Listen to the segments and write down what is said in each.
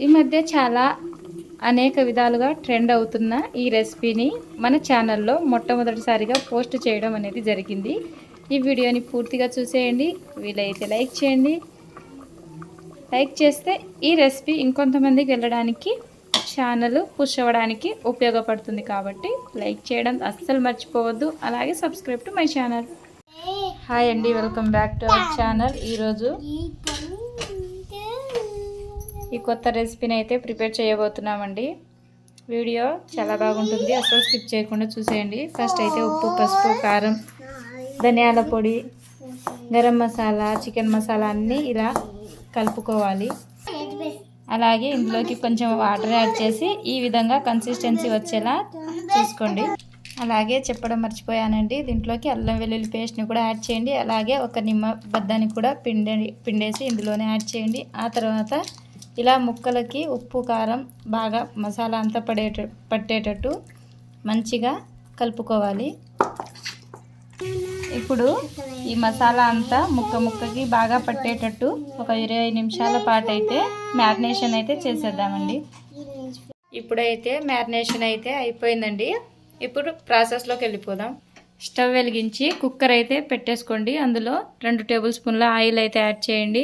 ఈ మధ్య చాలా అనేక విధాలుగా ట్రెండ్ అవుతున్న ఈ రెసిపీని మన ఛానల్లో మొట్టమొదటిసారిగా పోస్ట్ చేయడం అనేది జరిగింది. ఈ వీడియోని పూర్తిగా చూసేయండి. వీలైతే లైక్ చేయండి. లైక్ చేస్తే ఈ రెసిపీ ఇంకొంతమందికి వెళ్ళడానికి, ఛానల్ పుష్ అవ్వడానికి ఉపయోగపడుతుంది. కాబట్టి లైక్ చేయడం అస్సలు మర్చిపోవద్దు. అలాగే subscribe to my channel. Hi అండి, welcome back to our channel. ఈరోజు ఈ కొత్త రెసిపీని అయితే ప్రిపేర్ చేయబోతున్నామండి. వీడియో చాలా బాగుంటుంది, అసలు స్కిప్ చేయకుండా చూసేయండి. ఫస్ట్ అయితే ఉప్పు, పసుపు, కారం, ధనియాల పొడి, గరం మసాలా, చికెన్ మసాలా అన్నీ ఇలా కలుపుకోవాలి. అలాగే ఇందులోకి కొంచెం వాటర్ యాడ్ చేసి ఈ విధంగా కన్సిస్టెన్సీ వచ్చేలా చూసుకోండి. అలాగే చెప్పడం మర్చిపోయానండి, దీంట్లోకి అల్లం వెల్లుల్లి పేస్ట్ని కూడా యాడ్ చేయండి. అలాగే ఒక నిమ్మ బద్దాన్ని కూడా పిండేసి ఇందులోనే యాడ్ చేయండి. ఆ తర్వాత ఇలా ముక్కలకి ఉప్పు, కారం బాగా మసాలా అంతా పట్టేటట్టు మంచిగా కలుపుకోవాలి. ఇప్పుడు ఈ మసాలా అంతా ముక్కకి బాగా పట్టేటట్టు ఒక 20 నిమిషాల పాటు అయితే మ్యారినేషన్ అయితే చేసేద్దామండి. ఇప్పుడైతే మ్యారినేషన్ అయితే అయిపోయిందండి. ఇప్పుడు ప్రాసెస్లోకి వెళ్ళిపోదాం. స్టవ్ వెలిగించి కుక్కర్ అయితే పెట్టేసుకోండి. అందులో 2 టేబుల్ స్పూన్ల ఆయిల్ అయితే యాడ్ చేయండి.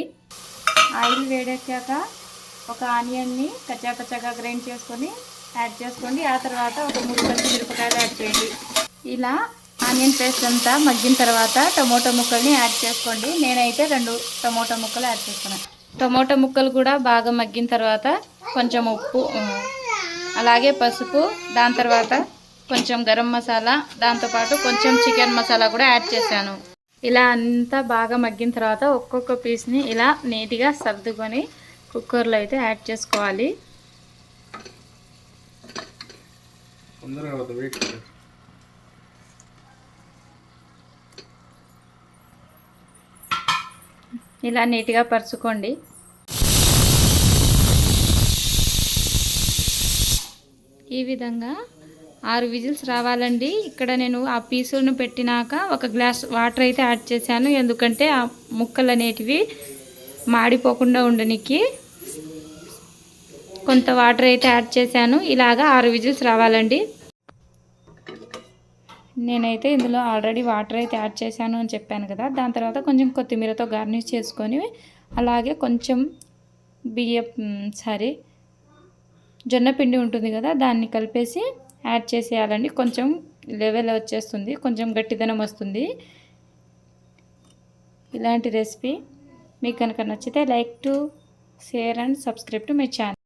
ఆయిల్ వేడెక్కాక ఒక ఆనియన్ని కచ్చాపచ్చాగా గ్రైండ్ చేసుకొని యాడ్ చేసుకోండి. ఆ తర్వాత ఒక 3 పచ్చిమిరపకాయలు యాడ్ చేయండి. ఇలా ఆనియన్ పేస్ట్ అంతా మగ్గిన తర్వాత టమోటా ముక్కల్ని యాడ్ చేసుకోండి. నేనైతే 2 టమోటా ముక్కలు యాడ్ చేస్తున్నాను. టమోటా ముక్కలు కూడా బాగా మగ్గిన తర్వాత కొంచెం ఉప్పు, అలాగే పసుపు, దాని తర్వాత కొంచెం గరం మసాలా, దాంతోపాటు కొంచెం చికెన్ మసాలా కూడా యాడ్ చేశాను. ఇలా అంతా బాగా మగ్గిన తర్వాత ఒక్కొక్క పీస్ని ఇలా నీట్గా సర్దుకొని కుక్కర్లో అయితే యాడ్ చేసుకోవాలి. ఇలా నీట్గా పరుచుకోండి. ఈ విధంగా 6 విజిల్స్ రావాలండి. ఇక్కడ నేను ఆ పీసులను పెట్టినాక ఒక గ్లాస్ వాటర్ అయితే యాడ్ చేశాను. ఎందుకంటే ఆ ముక్కలు అనేటివి మాడిపోకుండా ఉండడానికి కొంత వాటర్ అయితే యాడ్ చేశాను. ఇలాగా 6 విజిల్స్ రావాలండి. నేనైతే ఇందులో ఆల్రెడీ వాటర్ అయితే యాడ్ చేశాను అని చెప్పాను కదా. దాని తర్వాత కొంచెం కొత్తిమీరతో గార్నిష్ చేసుకొని, అలాగే కొంచెం జొన్న పిండి ఉంటుంది కదా, దాన్ని కలిపేసి యాడ్ చేసేయాలండి. కొంచెం లెవెల్ వచ్చేస్తుంది, కొంచెం గట్టిదనం వస్తుంది. ఇలాంటి రెసిపీ మీకు కనుక నచ్చితే like to share and subscribe to my channel.